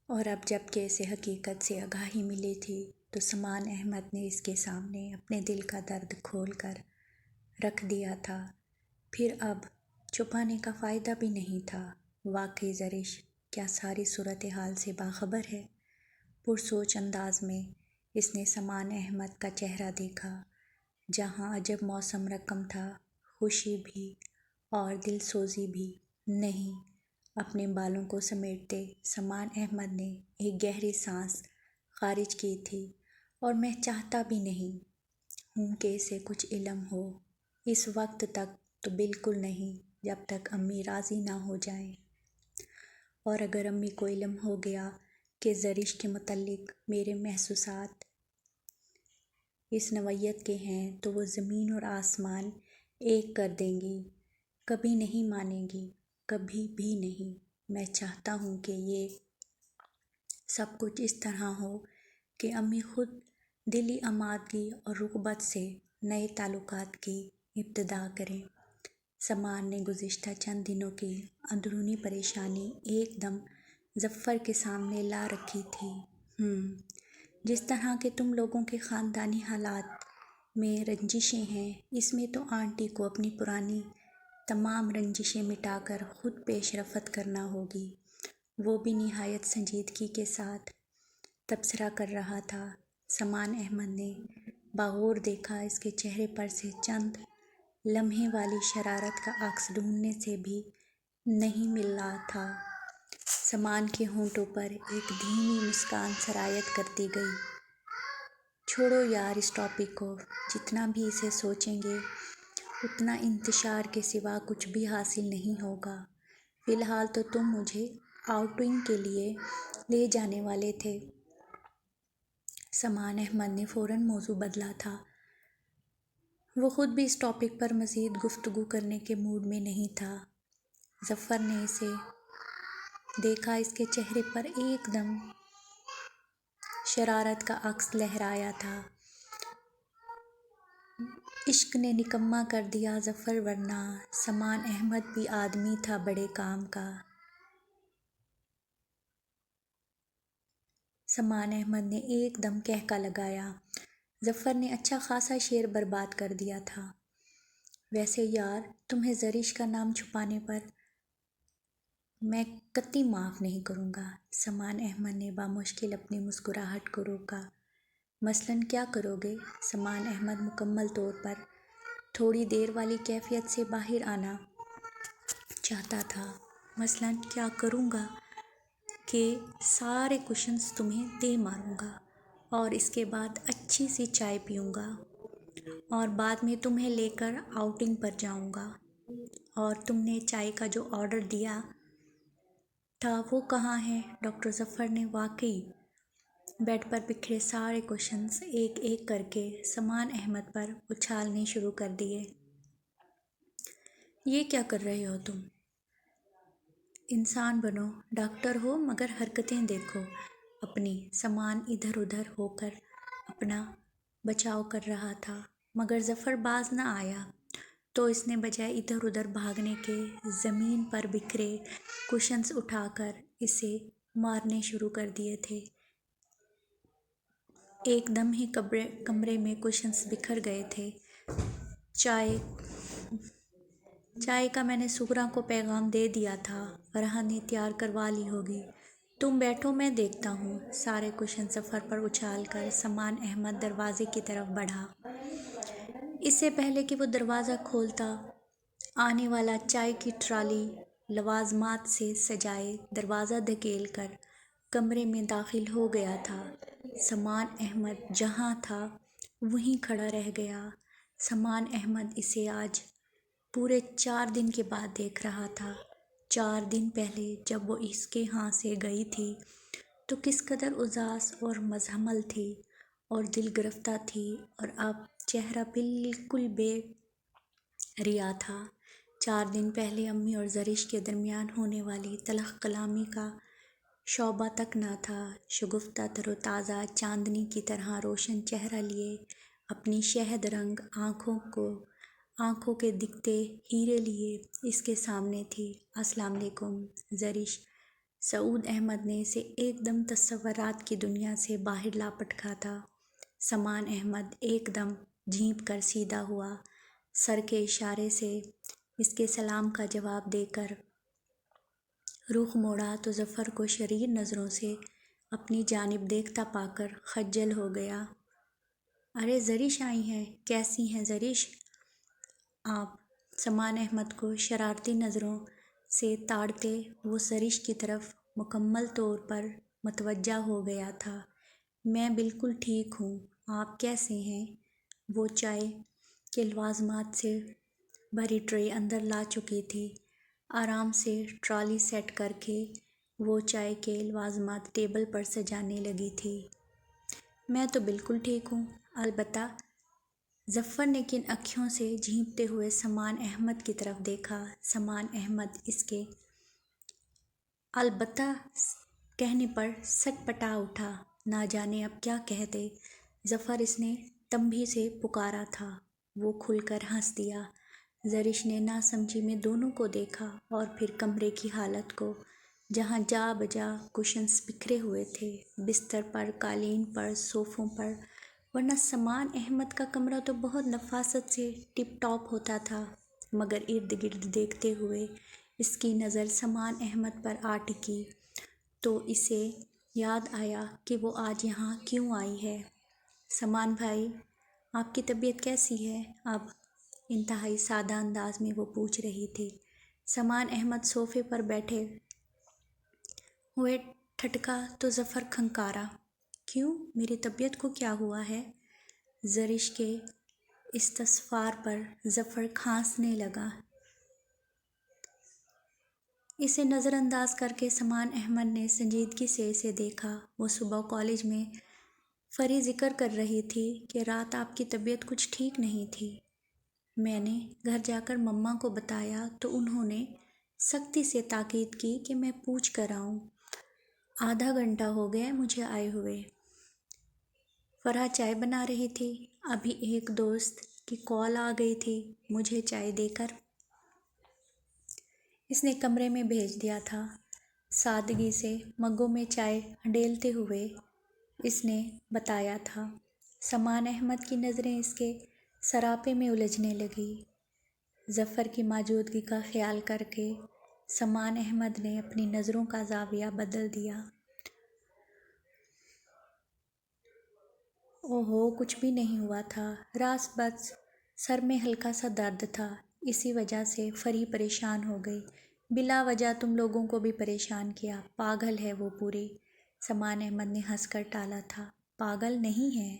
اور اب جب کہ اسے حقیقت سے آگاہی ملی تھی تو سمان احمد نے اس کے سامنے اپنے دل کا درد کھول کر رکھ دیا تھا۔ پھر اب چھپانے کا فائدہ بھی نہیں تھا۔ واقعی زرش کیا ساری صورتحال سے باخبر ہے؟ پرسوچ انداز میں اس نے سمان احمد کا چہرہ دیکھا، جہاں عجب موسم رقم تھا، خوشی بھی اور دل سوزی بھی۔ نہیں، اپنے بالوں کو سمیٹتے سمان احمد نے ایک گہری سانس خارج کی تھی۔ اور میں چاہتا بھی نہیں ہوں کہ اسے کچھ علم ہو، اس وقت تک تو بالکل نہیں، جب تک امی راضی نہ ہو جائیں۔ اور اگر امی کو علم ہو گیا کہ زرش کے متعلق میرے محسوسات اس نوعیت کے ہیں تو وہ زمین اور آسمان ایک کر دیں گی۔ کبھی نہیں مانیں گی، کبھی بھی نہیں۔ میں چاہتا ہوں کہ یہ سب کچھ اس طرح ہو کہ امی خود دلی آمادگی اور رغبت سے نئے تعلقات کی ابتدا کریں۔ سمان نے گزشتہ چند دنوں کی اندرونی پریشانی ایک دم ظفر کے سامنے لا رکھی تھی۔ جس طرح کے تم لوگوں کے خاندانی حالات میں رنجشیں ہیں، اس میں تو آنٹی کو اپنی پرانی تمام رنجشیں مٹا کر خود پیش رفت کرنا ہوگی۔ وہ بھی نہایت سنجیدگی کے ساتھ تبصرہ کر رہا تھا۔ سمان احمد نے باغور دیکھا، اس کے چہرے پر سے چند لمحے والی شرارت کا عکس ڈھونڈنے سے بھی نہیں مل رہا تھا۔ سمان کے ہونٹوں پر ایک دھیمی مسکان سرایت کرتی گئی۔ چھوڑو یار اس ٹاپک کو، جتنا بھی اسے سوچیں گے اتنا انتشار کے سوا کچھ بھی حاصل نہیں ہوگا۔ فی الحال تو تم مجھے آؤٹنگ کے لیے لے جانے والے تھے۔ سمان احمد نے فوراً موضوع بدلا تھا۔ وہ خود بھی اس ٹاپک پر مزید گفتگو کرنے کے موڈ میں نہیں تھا۔ ظفر نے اسے دیکھا، اس کے چہرے پر ایک دم شرارت کا عکس لہرایا تھا۔ عشق نے نکما کر دیا ظفر، ورنہ سمان احمد بھی آدمی تھا بڑے کام کا۔ سمان احمد نے ایک دم قہقہ لگایا۔ ظفر نے اچھا خاصا شعر برباد کر دیا تھا۔ ویسے یار، تمہیں زرش کا نام چھپانے پر میں قطعی معاف نہیں کروں گا۔ سمان احمد نے بامشکل اپنی مسکراہٹ کو روکا۔ مثلاً کیا کرو گے؟ سمان احمد مکمل طور پر تھوڑی دیر والی کیفیت سے باہر آنا چاہتا تھا۔ مثلاً کیا کروں گا کہ سارے کوشچنز تمہیں دے ماروں گا اور اس کے بعد اچھی سی چائے پیوں گا اور بعد میں تمہیں لے کر آؤٹنگ پر جاؤں گا۔ اور تم نے چائے کا جو آرڈر دیا تھا وہ کہاں ہے؟ ڈاکٹر ظفر نے واقعی بیڈ پر بکھرے سارے کوشچنز ایک ایک کر کے سمان احمد پر اچھالنے شروع کر دیے۔ یہ کیا کر رہے ہو تم؟ انسان بنو، ڈاکٹر ہو مگر حرکتیں دیکھو اپنی۔ سمان ادھر ادھر ہو کر اپنا بچاؤ کر رہا تھا، مگر ظفر باز نہ آیا تو اس نے بجائے ادھر ادھر بھاگنے کے زمین پر بکھرے کوشچنز اٹھا کر اسے مارنے شروع کر دیے تھے۔ ایک دم ہی کمرے میں کوشچنز بکھر گئے تھے۔ چائے کا میں نے سغرا کو پیغام دے دیا تھا، فرحہ نے تیار کروا لی ہوگی۔ تم بیٹھو، میں دیکھتا ہوں۔ سارے کوشچنز ظفر پر اچھال کر سمان احمد دروازے کی طرف بڑھا۔ اس سے پہلے کہ وہ دروازہ کھولتا، آنے والا چائے کی ٹرالی لوازمات سے سجائے دروازہ دھکیل کر کمرے میں داخل ہو گیا تھا۔ سمان احمد جہاں تھا وہیں کھڑا رہ گیا۔ سمان احمد اسے آج پورے 4 دن کے بعد دیکھ رہا تھا۔ 4 دن پہلے جب وہ اس کے ہاں سے گئی تھی تو کس قدر اداس اور مزمل تھی اور دل گرفتہ تھی، اور اب چہرہ بالکل بے ریا تھا۔ 4 دن پہلے امی اور زرش کے درمیان ہونے والی تلخ کلامی کا شعبہ تک نہ تھا۔ شگفتہ تر و تازہ چاندنی کی طرح روشن چہرہ لیے اپنی شہد رنگ آنکھوں کے دکھتے ہیرے لیے اس کے سامنے تھی۔ السلام علیکم زرش، سعود احمد نے اسے ایک دم تصورات کی دنیا سے باہر لا پٹکا تھا۔ سامان احمد ایک دم جھینپ کر سیدھا ہوا، سر کے اشارے سے اس کے سلام کا جواب دے کر رخ موڑا تو ظفر کو شریر نظروں سے اپنی جانب دیکھتا پا کر خجل ہو گیا۔ ارے زرش آئی ہیں، کیسی ہیں زرش آپ؟ سامان احمد کو شرارتی نظروں سے تاڑتے وہ زرش کی طرف مکمل طور پر متوجہ ہو گیا تھا۔ میں بالکل ٹھیک ہوں، آپ کیسے ہیں؟ وہ چائے کے لوازمات سے بھری ٹرے اندر لا چکی تھی۔ آرام سے ٹرالی سیٹ کر کے وہ چائے کے لوازمات ٹیبل پر سجانے لگی تھی۔ میں تو بالکل ٹھیک ہوں، البتہ ظفر نے کن اکھیوں سے جھینپتے ہوئے سامان احمد کی طرف دیکھا۔ سامان احمد اس کے البتہ کہنے پر سٹ پٹا اٹھا، نہ جانے اب کیا کہہ دے۔ ظفر اس نے تنبیہ سے پکارا تھا۔ وہ کھل کر ہنس دیا۔ زرش نے ناسمجھی میں دونوں کو دیکھا اور پھر کمرے کی حالت کو، جہاں جا بجا کشنز بکھرے ہوئے تھے، بستر پر، قالین پر، صوفوں پر، ورنہ سامان احمد کا کمرہ تو بہت نفاست سے ٹپ ٹاپ ہوتا تھا، مگر ارد گرد دیکھتے ہوئے اس کی نظر سامان احمد پر آ ٹکی تو اسے یاد آیا کہ وہ آج یہاں کیوں آئی ہے۔ سامان بھائی، آپ کی طبیعت کیسی ہے اب؟ انتہائی سادہ انداز میں وہ پوچھ رہی تھی۔ سامان احمد صوفے پر بیٹھے ہوئے ٹھٹکا تو ظفر کھنکارا۔ کیوں، میری طبیعت کو کیا ہوا ہے؟ زرش کے استفسار پر ظفر کھانسنے لگا۔ اسے نظر انداز کر کے سامان احمد نے سنجیدگی سے اسے دیکھا۔ وہ صبح کالج میں فری ذکر کر رہی تھی کہ رات آپ کی طبیعت کچھ ٹھیک نہیں تھی۔ میں نے گھر جا کر مما کو بتایا تو انہوں نے سختی سے تاکید کی کہ میں پوچھ کر آؤں۔ آدھا گھنٹہ ہو گیا مجھے آئے ہوئے۔ فرح چائے بنا رہی تھی، ابھی ایک دوست کی کال آ گئی تھی، مجھے چائے دے کر اس نے کمرے میں بھیج دیا تھا۔ سادگی سے مگوں میں چائے ڈیلتے ہوئے اس نے بتایا تھا۔ سامان احمد کی نظریں اس کے سراپے میں الجھنے لگی۔ ظفر کی موجودگی کا خیال کر کے سامان احمد نے اپنی نظروں کا زاویہ بدل دیا۔ اوہو، کچھ بھی نہیں ہوا تھا، راست بس سر میں ہلکا سا درد تھا، اسی وجہ سے فری پریشان ہو گئی، بلا وجہ تم لوگوں کو بھی پریشان کیا، پاگل ہے وہ پوری۔ سامان احمد نے ہنس کر ٹالا تھا۔ پاگل نہیں ہے،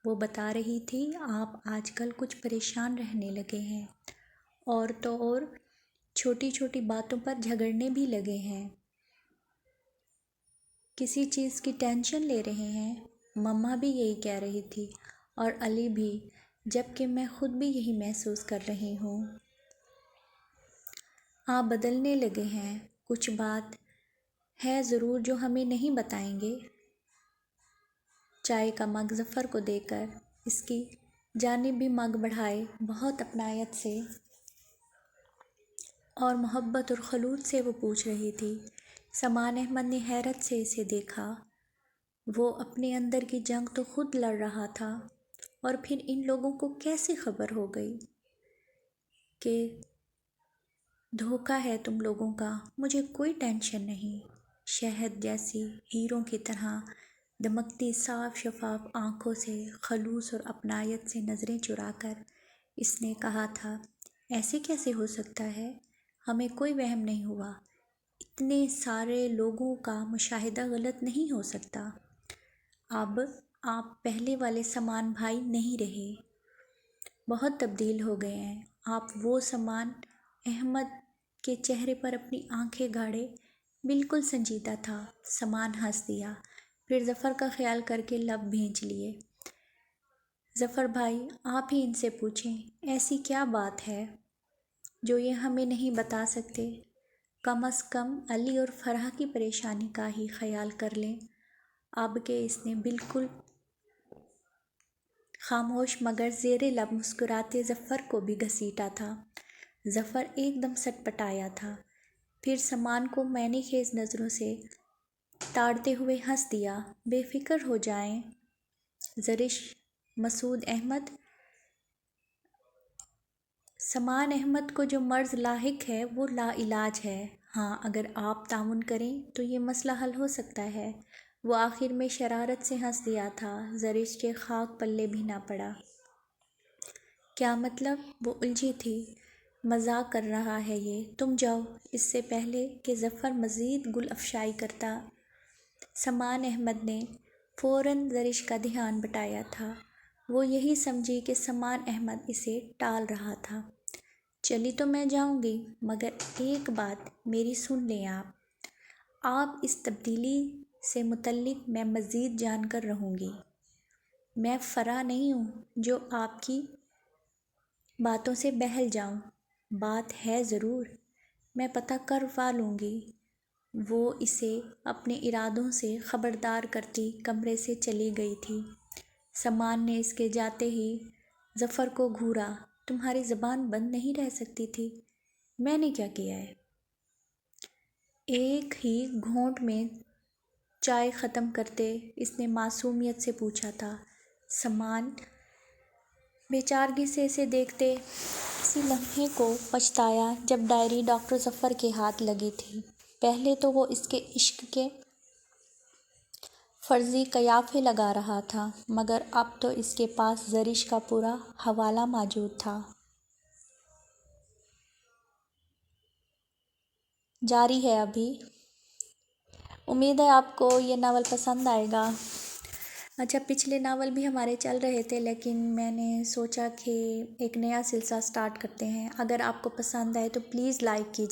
وہ بتا رہی تھی آپ آج کل کچھ پریشان رہنے لگے ہیں، اور تو اور چھوٹی چھوٹی باتوں پر جھگڑنے بھی لگے ہیں، کسی چیز کی ٹینشن لے رہے ہیں۔ مما بھی یہی کہہ رہی تھی اور علی بھی، جبکہ میں خود بھی یہی محسوس کر رہی ہوں۔ آپ بدلنے لگے ہیں، کچھ بات ہے ضرور جو ہمیں نہیں بتائیں گے۔ چائے کا مگ ظفر کو دے کر اس کی جانب بھی مگ بڑھائے بہت اپنائیت سے اور محبت اور خلوص سے وہ پوچھ رہی تھی۔ سامان احمد نے حیرت سے اسے دیکھا۔ وہ اپنے اندر کی جنگ تو خود لڑ رہا تھا، اور پھر ان لوگوں کو کیسے خبر ہو گئی کہ دھوکہ ہے تم لوگوں کا؟ مجھے کوئی ٹینشن نہیں۔ شہد جیسی ہیروں کی طرح دمکتی صاف شفاف آنکھوں سے خلوص اور اپنائیت سے نظریں چرا کر اس نے کہا تھا، ایسے کیسے ہو سکتا ہے؟ ہمیں کوئی وہم نہیں ہوا، اتنے سارے لوگوں کا مشاہدہ غلط نہیں ہو سکتا۔ اب آپ پہلے والے سامان بھائی نہیں رہے، بہت تبدیل ہو گئے ہیں آپ۔ وہ سامان احمد کے چہرے پر اپنی آنکھیں گاڑے بالکل سنجیدہ تھا۔ سامان ہنس دیا، پھر ظفر کا خیال کر کے لب بھینچ لیے۔ ظفر بھائی، آپ ہی ان سے پوچھیں، ایسی کیا بات ہے جو یہ ہمیں نہیں بتا سکتے؟ کم از کم علی اور فرح کی پریشانی کا ہی خیال کر لیں۔ اب کہ اس نے بالکل خاموش مگر زیر لب مسکراتے ظفر کو بھی گھسیٹا تھا۔ ظفر ایک دم سٹ پٹایا تھا۔ پھر سمان کو معنی خیز نظروں سے تاڑتے ہوئے ہنس دیا۔ بے فکر ہو جائیں زرش مسعود احمد، سمان احمد کو جو مرض لاحق ہے وہ لا علاج ہے۔ ہاں اگر آپ تعاون کریں تو یہ مسئلہ حل ہو سکتا ہے۔ وہ آخر میں شرارت سے ہنس دیا تھا۔ زرش کے خاک پلے بھی نہ پڑا۔ کیا مطلب؟ وہ الجھی تھی۔ مذاق کر رہا ہے یہ، تم جاؤ۔ اس سے پہلے کہ ظفر مزید گل افشائی کرتا، سمان احمد نے فوراً زرش کا دھیان بٹایا تھا۔ وہ یہی سمجھی کہ سمان احمد اسے ٹال رہا تھا۔ چلی تو میں جاؤں گی، مگر ایک بات میری سن لیں آپ اس تبدیلی سے متعلق میں مزید جان کر رہوں گی۔ میں فرا نہیں ہوں جو آپ کی باتوں سے بہل جاؤں۔ بات ہے ضرور، میں پتہ کروا لوں گی۔ وہ اسے اپنے ارادوں سے خبردار کرتی کمرے سے چلی گئی تھی۔ سمان نے اس کے جاتے ہی ظفر کو گھورا۔ تمہاری زبان بند نہیں رہ سکتی تھی؟ میں نے کیا کیا ہے؟ ایک ہی گھونٹ میں چائے ختم کرتے اس نے معصومیت سے پوچھا تھا۔ سمان بے چارگی سے اسے دیکھتے اسی لمحے کو پچھتایا جب ڈائری ڈاکٹر ظفر کے ہاتھ لگی تھی۔ پہلے تو وہ اس کے عشق کے فرضی قیافے لگا رہا تھا، مگر اب تو اس کے پاس زرش کا پورا حوالہ موجود تھا۔ جاری ہے ابھی۔ امید ہے آپ کو یہ ناول پسند آئے گا۔ اچھا، پچھلے ناول بھی ہمارے چل رہے تھے، لیکن میں نے سوچا کہ ایک نیا سلسلہ سٹارٹ کرتے ہیں۔ اگر آپ کو پسند آئے تو پلیز لائک کیجیے۔